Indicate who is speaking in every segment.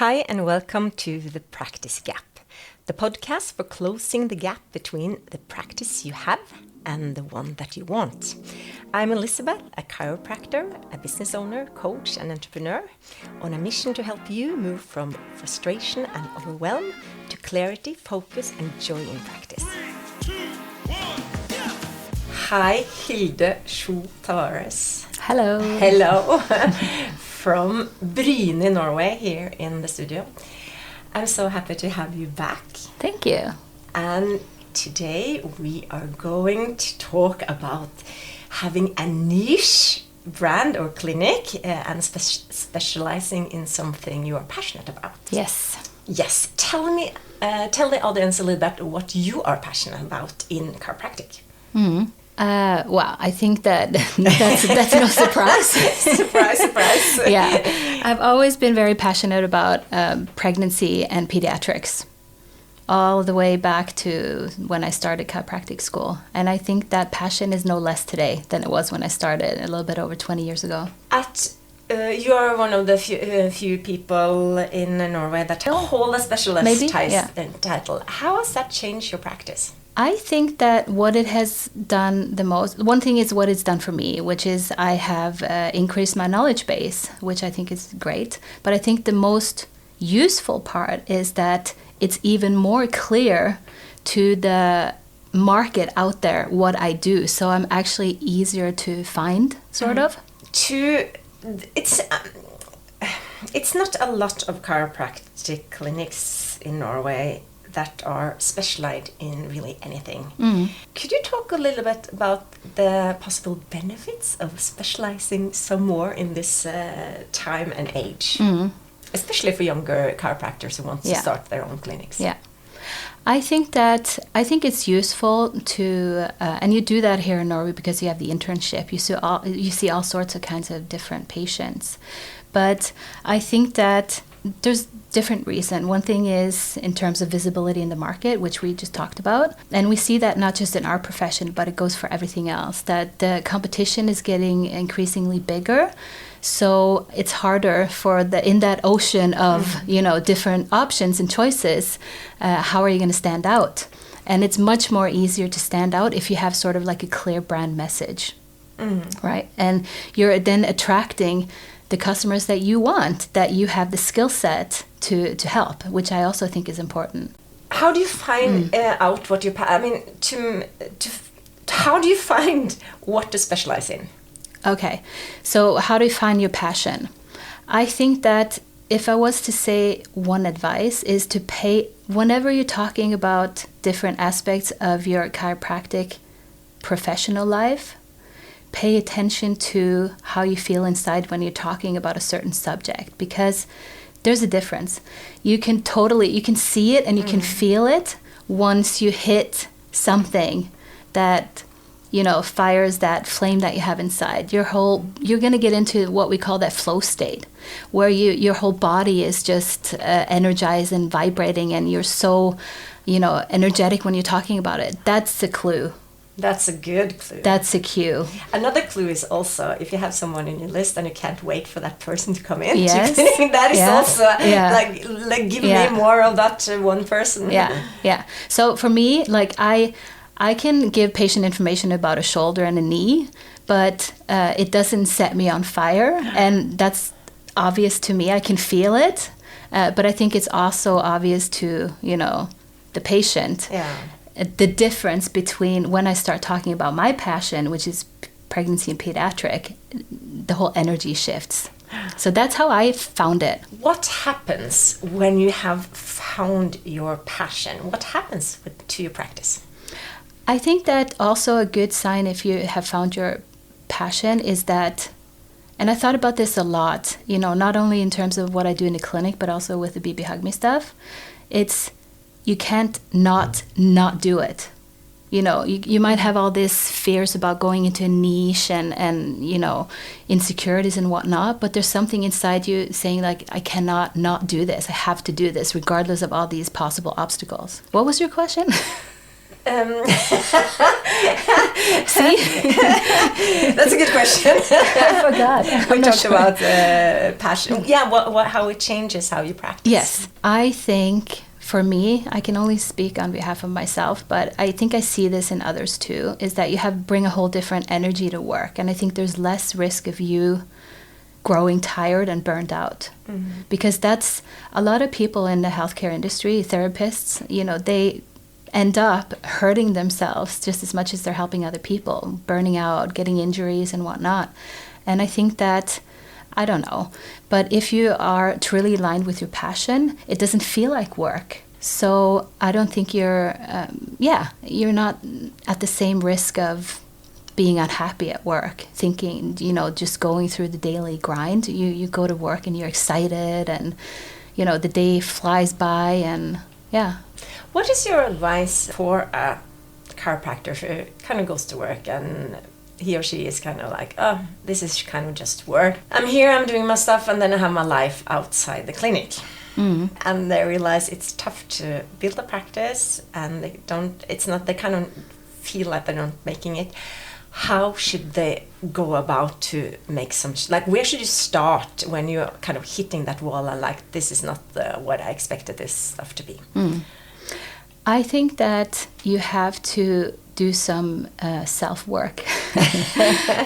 Speaker 1: Hi and welcome to The Practice Gap, the podcast for closing the gap between the practice you have and the one that you want. I'm Elizabeth, a chiropractor, a business owner, coach and entrepreneur, on a mission to help you move from frustration and overwhelm to clarity, focus and joy in practice.
Speaker 2: 3, 2, 1, yeah.
Speaker 1: Hi, Hilde Sjo Tavares.
Speaker 3: Hello.
Speaker 1: Hello. From Bryne, Norway, here in the studio. I'm so happy to have you back.
Speaker 3: Thank you.
Speaker 1: And today we are going to talk about having a niche brand or clinic and specializing in something you are passionate about.
Speaker 3: Yes.
Speaker 1: Yes. Tell the audience a little bit what you are passionate about in chiropractic.
Speaker 3: Well, I think that's no surprise.
Speaker 1: Surprise.
Speaker 3: Yeah. I've always been very passionate about pregnancy and pediatrics, all the way back to when I started chiropractic school. And I think that passion is no less today than it was when I started a little bit over 20 years ago.
Speaker 1: You are one of the few people in Norway that hold a specialist title. How has that changed your practice?
Speaker 3: I think that what it has done the most, one thing is what it's done for me, which is I have increased my knowledge base, which I think is great. But I think the most useful part is that it's even more clear to the market out there what I do. So I'm actually easier to find, sort of.
Speaker 1: It's not a lot of chiropractic clinics in Norway that are specialized in really anything. Could you talk a little bit about the possible benefits of specializing some more in this time and age, especially for younger chiropractors who want to start their own clinics?
Speaker 3: Yeah, I think it's useful to, and you do that here in Norway because you have the internship. You see all sorts of kinds of different patients, but I think that there's different reason. One thing is in terms of visibility in the market, which we just talked about. And we see that not just in our profession, but it goes for everything else, that the competition is getting increasingly bigger. So it's harder for in that ocean of, different options and choices, how are you going to stand out? And it's much more easier to stand out if you have sort of like a clear brand message, right? And you're then attracting the customers that you want, that you have the skill set to help, which I also think is important.
Speaker 1: How do you find out what how do you find what to specialize in?
Speaker 3: Okay, so how do you find your passion? I think that if I was to say one advice is to pay, whenever you're talking about different aspects of your chiropractic professional life, pay attention to how you feel inside when you're talking about a certain subject, because there's a difference. You can see it and you can feel it once you hit something that, fires that flame that you have inside. You're going to get into what we call that flow state, where your whole body is just energized and vibrating, and you're so, energetic when you're talking about it. That's the clue.
Speaker 1: That's a good clue.
Speaker 3: That's a cue.
Speaker 1: Another clue is also if you have someone in your list and you can't wait for that person to come in.
Speaker 3: Yes.
Speaker 1: That is also like give me more of that one person.
Speaker 3: Yeah. So for me, like I can give patient information about a shoulder and a knee, but it doesn't set me on fire, and that's obvious to me. I can feel it, but I think it's also obvious to the patient.
Speaker 1: Yeah.
Speaker 3: The difference between when I start talking about my passion, which is pregnancy and pediatric, the whole energy shifts. So that's how I found it.
Speaker 1: What happens when you have found your passion? What happens to your practice?
Speaker 3: I think that also a good sign if you have found your passion is that, and I thought about this a lot, not only in terms of what I do in the clinic, but also with the BB Hug Me stuff, you can't not do it. You might have all these fears about going into a niche and insecurities and whatnot, but there's something inside you saying like, I cannot not do this. I have to do this regardless of all these possible obstacles. What was your question? See?
Speaker 1: That's a good question.
Speaker 3: I forgot.
Speaker 1: We talked about passion. Yeah, how it changes how you practice.
Speaker 3: Yes, I think for me, I can only speak on behalf of myself, but I think I see this in others too, is that you bring a whole different energy to work. And I think there's less risk of you growing tired and burned out. Because that's a lot of people in the healthcare industry, therapists, they end up hurting themselves just as much as they're helping other people, burning out, getting injuries and whatnot. And I think that, I don't know, but if you are truly aligned with your passion, it doesn't feel like work. So I don't think you're not at the same risk of being unhappy at work, thinking, just going through the daily grind. You go to work and you're excited and, the day flies by and, yeah.
Speaker 1: What is your advice for a chiropractor who kind of goes to work and he or she is kind of like, oh, this is kind of just work. I'm here, I'm doing my stuff, and then I have my life outside the clinic. And they realize it's tough to build a practice, and they kind of feel like they're not making it. How should they go about to make some, where should you start when you're kind of hitting that wall and like, this is not what I expected this stuff to be?
Speaker 3: I think that you have to do some self-work.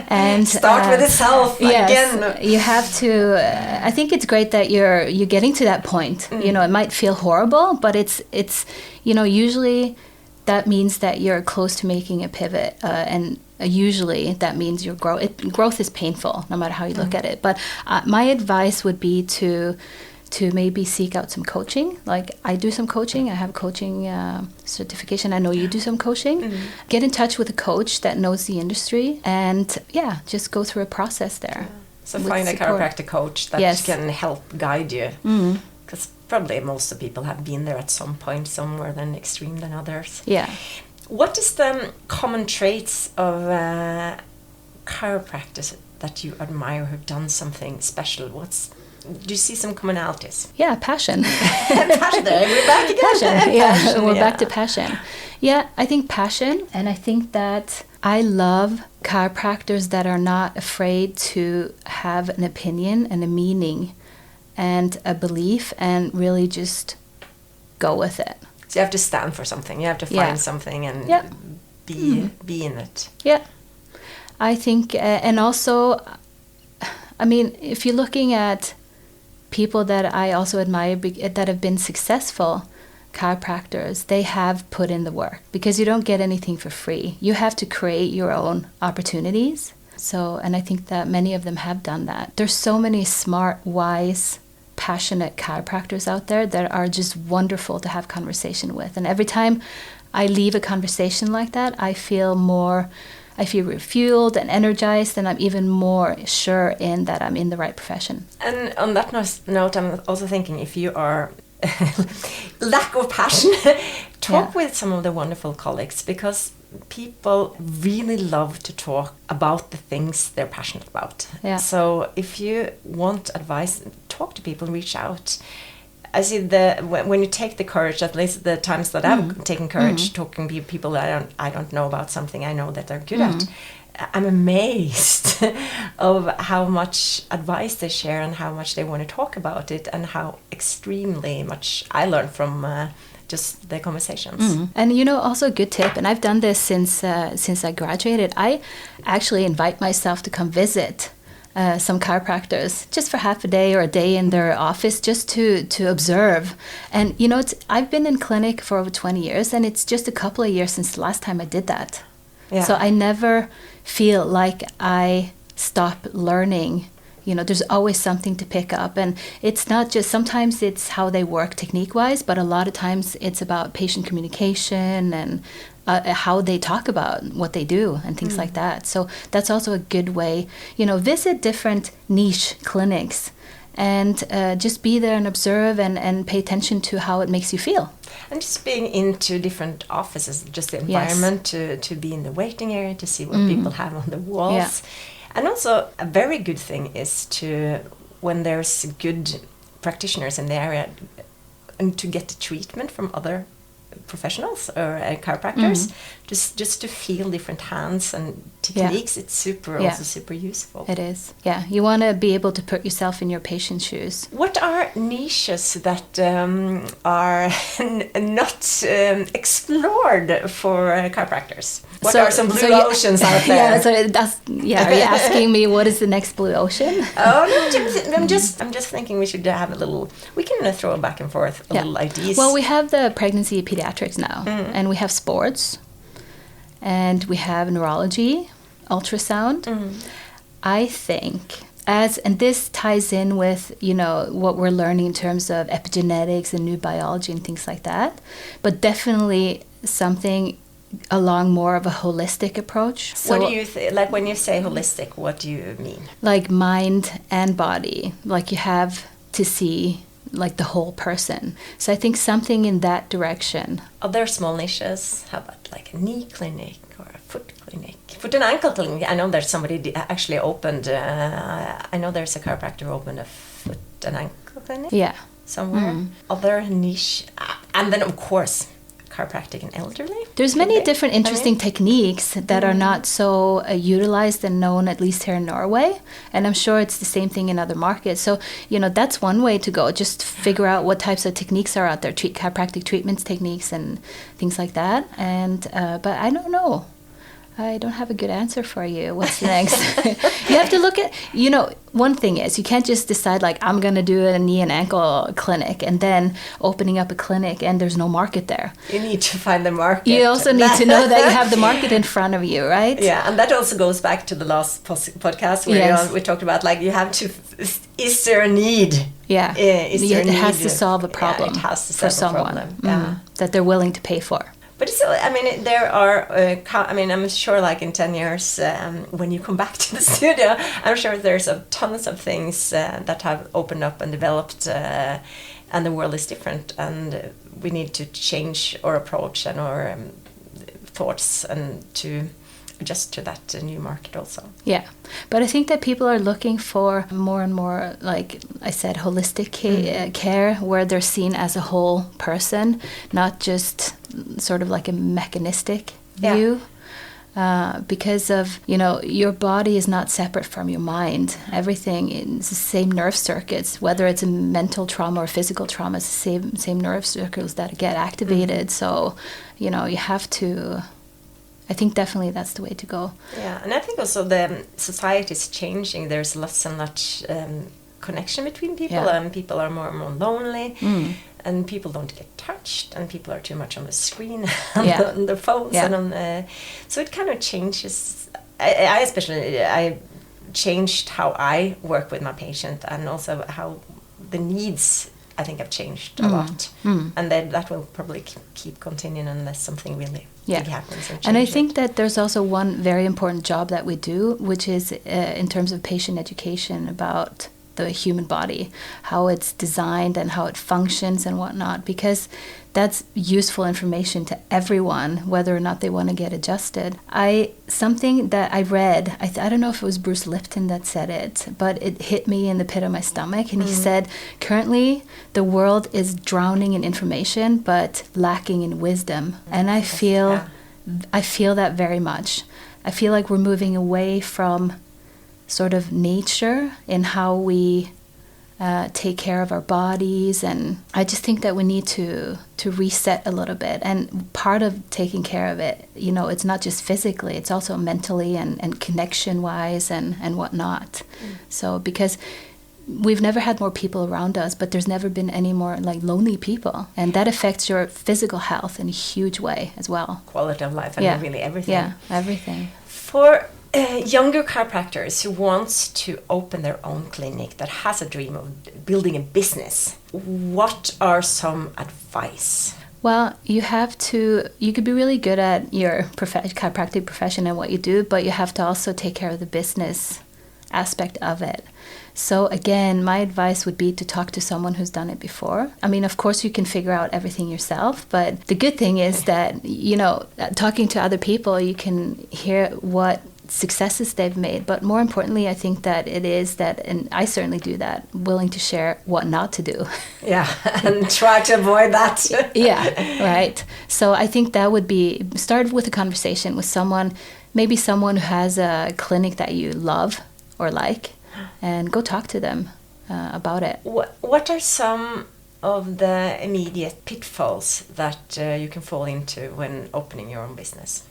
Speaker 3: And
Speaker 1: start with the self again.
Speaker 3: You have to, I think it's great that you're getting to that point. It might feel horrible, but it's usually that means that you're close to making a pivot, and usually that means your growth is painful no matter how you look at it. But my advice would be to maybe seek out some coaching. Like I do some coaching. I have a coaching certification. I know you do some coaching. Get in touch with a coach that knows the industry and just go through a process there.
Speaker 1: So find a chiropractic coach that can help guide you. Because probably most of the people have been there at some point, some more than extreme than others.
Speaker 3: Yeah.
Speaker 1: What is the common traits of chiropractors that you admire who've done something special? Do you see some commonalities?
Speaker 3: Yeah, passion.
Speaker 1: Passion. We're back again.
Speaker 3: Passion. Yeah, we're back to passion. Yeah, I think passion, and I think that I love chiropractors that are not afraid to have an opinion and a meaning and a belief and really just go with it.
Speaker 1: So you have to stand for something. You have to find something and be in it.
Speaker 3: Yeah. I think, and also, I mean, if you're looking at people that I also admire that have been successful chiropractors, they have put in the work because you don't get anything for free. You have to create your own opportunities. So, and I think that many of them have done that. There's so many smart, wise, passionate chiropractors out there that are just wonderful to have conversation with. And every time I leave a conversation like that, I feel refueled and energized, and I'm even more sure in that I'm in the right profession.
Speaker 1: And on that note, I'm also thinking if you are lack of passion, talk with some of the wonderful colleagues, because people really love to talk about the things they're passionate about.
Speaker 3: Yeah.
Speaker 1: So if you want advice, talk to people, reach out. I see when you take the courage, at least the times that I've taken courage, talking to people that I don't know about something I know that they're good at, I'm amazed of how much advice they share and how much they want to talk about it and how extremely much I learn from just the conversations.
Speaker 3: And also a good tip, and I've done this since I graduated, I actually invite myself to come visit some chiropractors just for half a day or a day in their office just to observe. And I've been in clinic for over 20 years, and it's just a couple of years since the last time I did that. Yeah. So I never feel like I stop learning. There's always something to pick up, and it's not just, sometimes it's how they work technique-wise, but a lot of times it's about patient communication and how they talk about what they do and things like that. So that's also a good way, visit different niche clinics and just be there and observe and pay attention to how it makes you feel.
Speaker 1: And just being into different offices, just the environment, to be in the waiting area, to see what people have on the walls. Yeah. And also a very good thing is when there's good practitioners in the area, and to get the treatment from other professionals or chiropractors, just to feel different hands and techniques. It's also super useful.
Speaker 3: It is. Yeah, you want to be able to put yourself in your patient's shoes.
Speaker 1: What are niches that are not explored for chiropractors? What are some blue oceans out there?
Speaker 3: Are you asking me what is the next blue ocean?
Speaker 1: Oh no, I'm just thinking we should have a little. We can throw back and forth little ideas.
Speaker 3: Well, we have the pregnancy pediatrics now, and we have sports, and we have neurology, ultrasound. I think and this ties in with what we're learning in terms of epigenetics and new biology and things like that, but definitely something along more of a holistic approach. So,
Speaker 1: what do you like when you say holistic? What do you mean?
Speaker 3: Like mind and body, like you have to see like the whole person. So I think something in that direction.
Speaker 1: Are there small niches? How about like a knee clinic or a foot clinic? Foot and ankle clinic. I know there's somebody actually opened. I know there's a chiropractor who opened a foot and ankle clinic.
Speaker 3: Yeah.
Speaker 1: Somewhere. Other niche, and then of course chiropractic and elderly.
Speaker 3: There's many different interesting techniques that are not so utilized and known, at least here in Norway. And I'm sure it's the same thing in other markets. So, that's one way to go. Just figure out what types of techniques are out there, chiropractic treatments techniques and things like that. And but I don't know. I don't have a good answer for you. What's next? You have to look at, one thing is you can't just decide like I'm going to do a knee and ankle clinic and then opening up a clinic and there's no market there.
Speaker 1: You need to find the market.
Speaker 3: You also need to know that you have the market in front of you, right?
Speaker 1: Yeah, and that also goes back to the last podcast where we talked about like you have to, is there a need?
Speaker 3: Yeah, it has to solve a problem
Speaker 1: it has to solve
Speaker 3: for someone that they're willing to pay for.
Speaker 1: But still, there are, I'm sure like in 10 years, when you come back to the studio, I'm sure there's tons of things that have opened up and developed, and the world is different, and we need to change our approach and our thoughts and to adjust to that new market also. Yeah,
Speaker 3: but I think that people are looking for more and more, like I said, holistic care where they're seen as a whole person, not just sort of like a mechanistic view. Because of, your body is not separate from your mind. Everything is the same nerve circuits, whether it's a mental trauma or physical trauma, it's the same nerve circuits that get activated. So, you have to... I think definitely that's the way to go.
Speaker 1: Yeah, and I think also the society is changing. There's less and less connection between people, and people are more and more lonely, and people don't get touched, and people are too much on the screen, on their phones, and on. So it kind of changes. I changed how I work with my patient, and also how the needs, I think, have changed a lot, and that will probably keep continuing unless something really big happens.
Speaker 3: And I think that there's also one very important job that we do, which is in terms of patient education about the human body, how it's designed and how it functions and whatnot, because that's useful information to everyone, whether or not they want to get adjusted. Something that I read, I don't know if it was Bruce Lipton that said it, but it hit me in the pit of my stomach. And he said, currently the world is drowning in information, but lacking in wisdom. And I feel that very much. I feel like we're moving away from sort of nature in how we take care of our bodies, and I just think that we need to reset a little bit. And part of taking care of it, it's not just physically, it's also mentally and connection wise and whatnot. So because we've never had more people around us, but there's never been any more like lonely people, and that affects your physical health in a huge way as well.
Speaker 1: Quality of life and really everything.
Speaker 3: Yeah, everything.
Speaker 1: For younger chiropractors who wants to open their own clinic, that has a dream of building a business, what are some advice?
Speaker 3: Well, you could be really good at your chiropractic profession and what you do, but you have to also take care of the business aspect of it. So again, my advice would be to talk to someone who's done it before. I mean, of course, you can figure out everything yourself, but the good thing is that, talking to other people, you can hear what successes they've made. But more importantly, I think that it is that, and I certainly do that, willing to share what not to do.
Speaker 1: Yeah, and try to avoid that.
Speaker 3: Yeah, right. So I think that would be, start with a conversation with someone, maybe someone who has a clinic that you love or like, and go talk to them about it.
Speaker 1: What are some of the immediate pitfalls that you can fall into when opening your own business?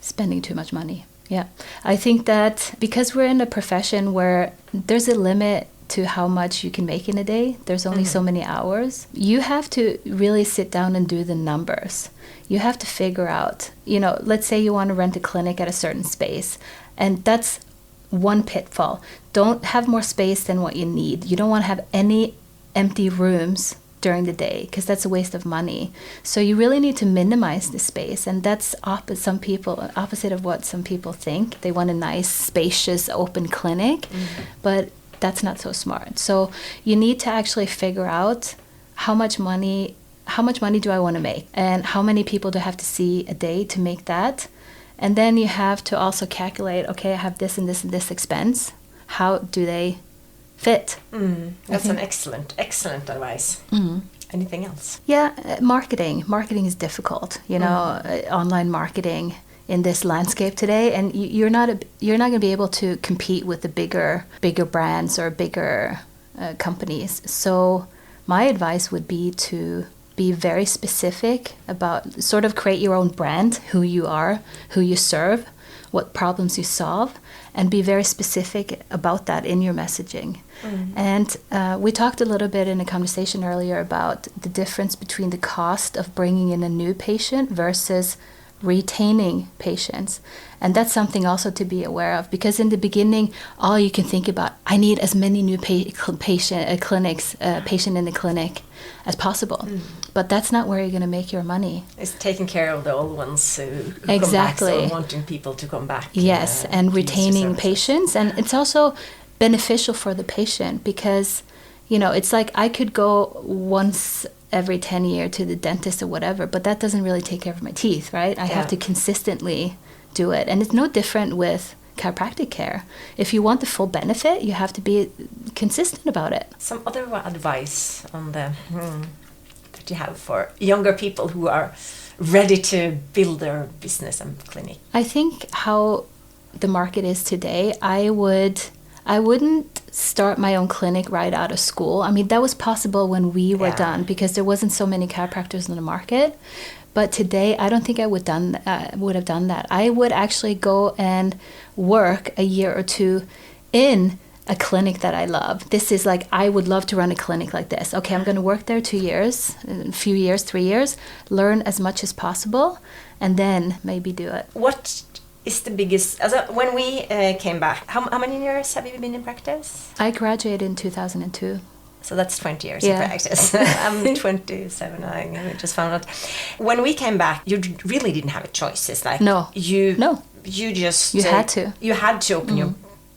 Speaker 3: Spending too much money. Yeah. I think that because we're in a profession where there's a limit to how much you can make in a day, there's only so many hours, you have to really sit down and do the numbers. You have to figure out, let's say you want to rent a clinic at a certain space, and that's one pitfall. Don't have more space than what you need. You don't want to have any empty rooms during the day, because that's a waste of money. So you really need to minimize the space, and that's opposite of what some people think. They want a nice, spacious, open clinic, but that's not so smart. So you need to actually figure out how much money do I want to make, and how many people do I have to see a day to make that. And then you have to also calculate, okay, I have this and this and this expense. How do they fit?
Speaker 1: That's an excellent advice. Anything else?
Speaker 3: Yeah, marketing. Marketing is difficult. Online marketing in this landscape today, and you're not going to be able to compete with the bigger brands or bigger companies. So my advice would be to be very specific about, sort of create your own brand, who you are, who you serve, what problems you solve, and be very specific about that in your messaging. And we talked a little bit in a conversation earlier about the difference between the cost of bringing in a new patient versus retaining patients. And that's something also to be aware of, because in the beginning, all you can think about, I need as many new patient in the clinic as possible. But that's not where you're going to make your money.
Speaker 1: It's taking care of the old ones who
Speaker 3: exactly.
Speaker 1: come back, so wanting people to come back.
Speaker 3: Yes, and retaining patients. And it's also beneficial for the patient, because, it's like I could go once every 10 years to the dentist or whatever, but that doesn't really take care of my teeth, right? I have to consistently do it. And it's no different with chiropractic care. If you want the full benefit, you have to be consistent about it.
Speaker 1: Some other advice on that you have for younger people who are ready to build their business and clinic?
Speaker 3: I think how the market is today, I wouldn't start my own clinic right out of school. I mean, that was possible when we were done, because there wasn't so many chiropractors in the market. But today, I don't think I would have done that. I would actually go and work a year or two in a clinic that I love. This is like, I would love to run a clinic like this. Okay, I'm going to work there 2 years, a few years, 3 years, learn as much as possible, and then maybe do it.
Speaker 1: What is the biggest, when we came back, how many years have you been in practice?
Speaker 3: I graduated in 2002.
Speaker 1: So that's 20 years in practice. I'm 27, I just found out. When we came back, you really didn't have a choice. It's like, you had to. You had to open your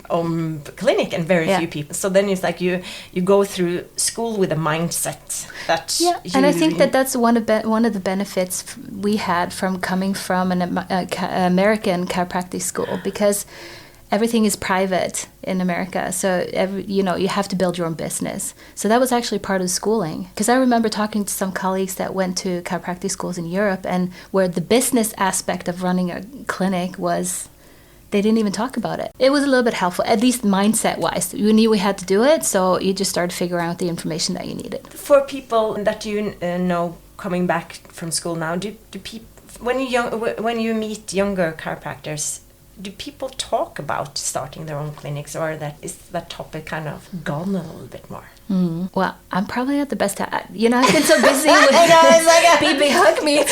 Speaker 1: own clinic, and very few people. So then it's like you go through school with a mindset that
Speaker 3: and I think that's one of the benefits we had from coming from an American chiropractic school, because everything is private in America, so you have to build your own business. So that was actually part of schooling, because I remember talking to some colleagues that went to chiropractic schools in Europe, and where the business aspect of running a clinic was, they didn't even talk about it. It was a little bit helpful, at least mindset-wise. We knew we had to do it, so you just started figuring out the information that you needed.
Speaker 1: For people that you know coming back from school now, do people, when you meet younger chiropractors, do people talk about starting their own clinics, or is that topic kind of gone a little bit more?
Speaker 3: Well, I'm probably not the best at, I've been so busy with baby hug me.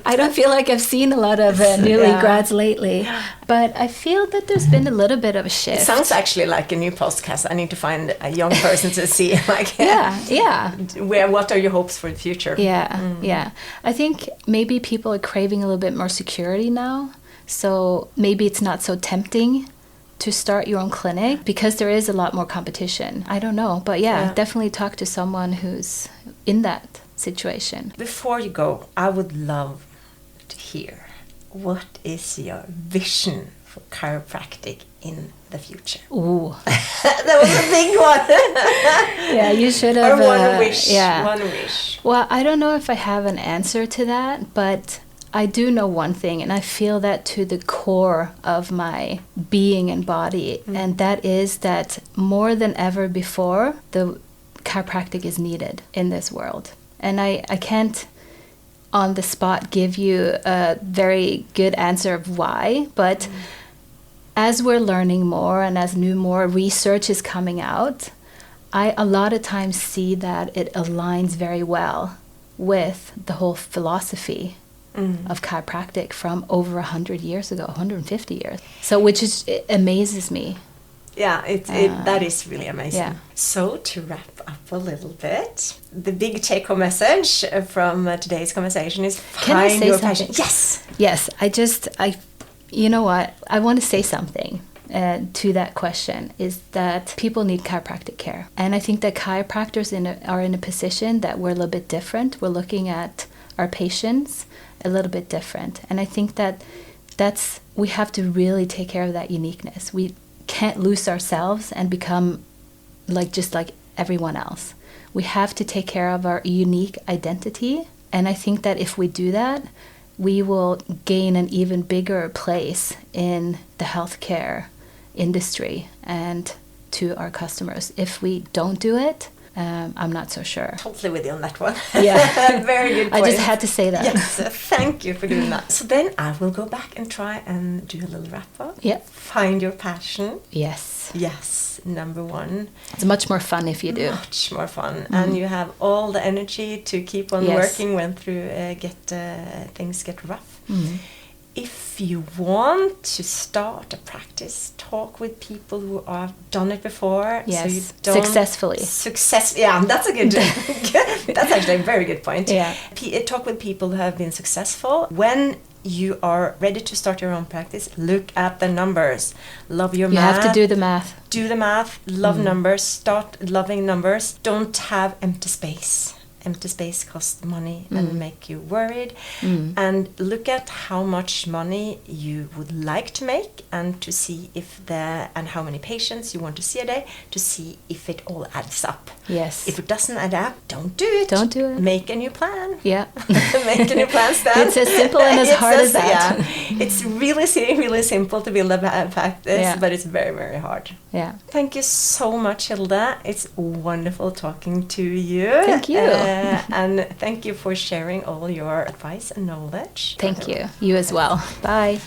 Speaker 3: I don't feel like I've seen a lot of newly grads lately, but I feel that there's been a little bit of a shift.
Speaker 1: It sounds actually like a new podcast. I need to find a young person to see, what are your hopes for the future? I think maybe people are craving a little bit more security now. So maybe it's not so tempting to start your own clinic, because there is a lot more competition. I don't know, but definitely talk to someone who's in that situation. Before you go, I would love to hear, what is your vision for chiropractic in the future?
Speaker 3: Ooh.
Speaker 1: That was a big one.
Speaker 3: Yeah, you should have.
Speaker 1: Or one wish.
Speaker 3: Yeah.
Speaker 1: One wish.
Speaker 3: Well, I don't know if I have an answer to that, but I do know one thing, and I feel that to the core of my being and body, and that is that more than ever before, the chiropractic is needed in this world. And I can't on the spot give you a very good answer of why, but as we're learning more and as more research is coming out, I a lot of times see that it aligns very well with the whole philosophy of chiropractic from over 100 years ago, 150 years. So it amazes me.
Speaker 1: Yeah, that is really amazing.
Speaker 3: Yeah.
Speaker 1: So to wrap up a little bit, the big take-home message from today's conversation is
Speaker 3: Can I
Speaker 1: find
Speaker 3: say
Speaker 1: your
Speaker 3: something?
Speaker 1: passion. Yes.
Speaker 3: Yes, you know what? I want to say something to that question, is that people need chiropractic care. And I think that chiropractors are in a position that we're a little bit different. We're looking at our patients a little bit different. And I think that we have to really take care of that uniqueness. We can't lose ourselves and become just like everyone else. We have to take care of our unique identity. And I think that if we do that, we will gain an even bigger place in the healthcare industry and to our customers. If we don't do it, I'm not so sure.
Speaker 1: Totally with you on that one.
Speaker 3: Yeah.
Speaker 1: Very good point.
Speaker 3: I just had to say that.
Speaker 1: Yes, thank you for doing that. So then I will go back and try and do a little wrap-up.
Speaker 3: Yep.
Speaker 1: Find your passion.
Speaker 3: Yes.
Speaker 1: Yes, number one.
Speaker 3: It's much more fun if you do.
Speaker 1: Much more fun. And you have all the energy to keep on
Speaker 3: Yes.
Speaker 1: working when things get rough. If you want to start a practice, talk with people who have done it before.
Speaker 3: Yes,
Speaker 1: So you don't
Speaker 3: successfully.
Speaker 1: Yeah, that's a good. That's actually a very good point.
Speaker 3: Yeah.
Speaker 1: Talk with people who have been successful. When you are ready to start your own practice, look at the numbers. Love your
Speaker 3: You
Speaker 1: math.
Speaker 3: have to do the math.
Speaker 1: Do the math. Love numbers. Start loving numbers. Don't have empty space. Empty space costs money and make you worried. And look at how much money you would like to make, and to see and how many patients you want to see a day, to see if it all adds up.
Speaker 3: Yes.
Speaker 1: If it doesn't add up, don't do it.
Speaker 3: Don't do it.
Speaker 1: Make a new plan.
Speaker 3: Yeah.
Speaker 1: Make a new plan, Stan.
Speaker 3: It's as simple and as hard as that.
Speaker 1: Yeah. It's really simple to build a practice,
Speaker 3: Yeah.
Speaker 1: but it's very, very hard.
Speaker 3: Yeah.
Speaker 1: Thank you so much, Hilda. It's wonderful talking to you.
Speaker 3: Thank you.
Speaker 1: And thank you for sharing all your advice and knowledge.
Speaker 3: Thank you. You as well. Bye.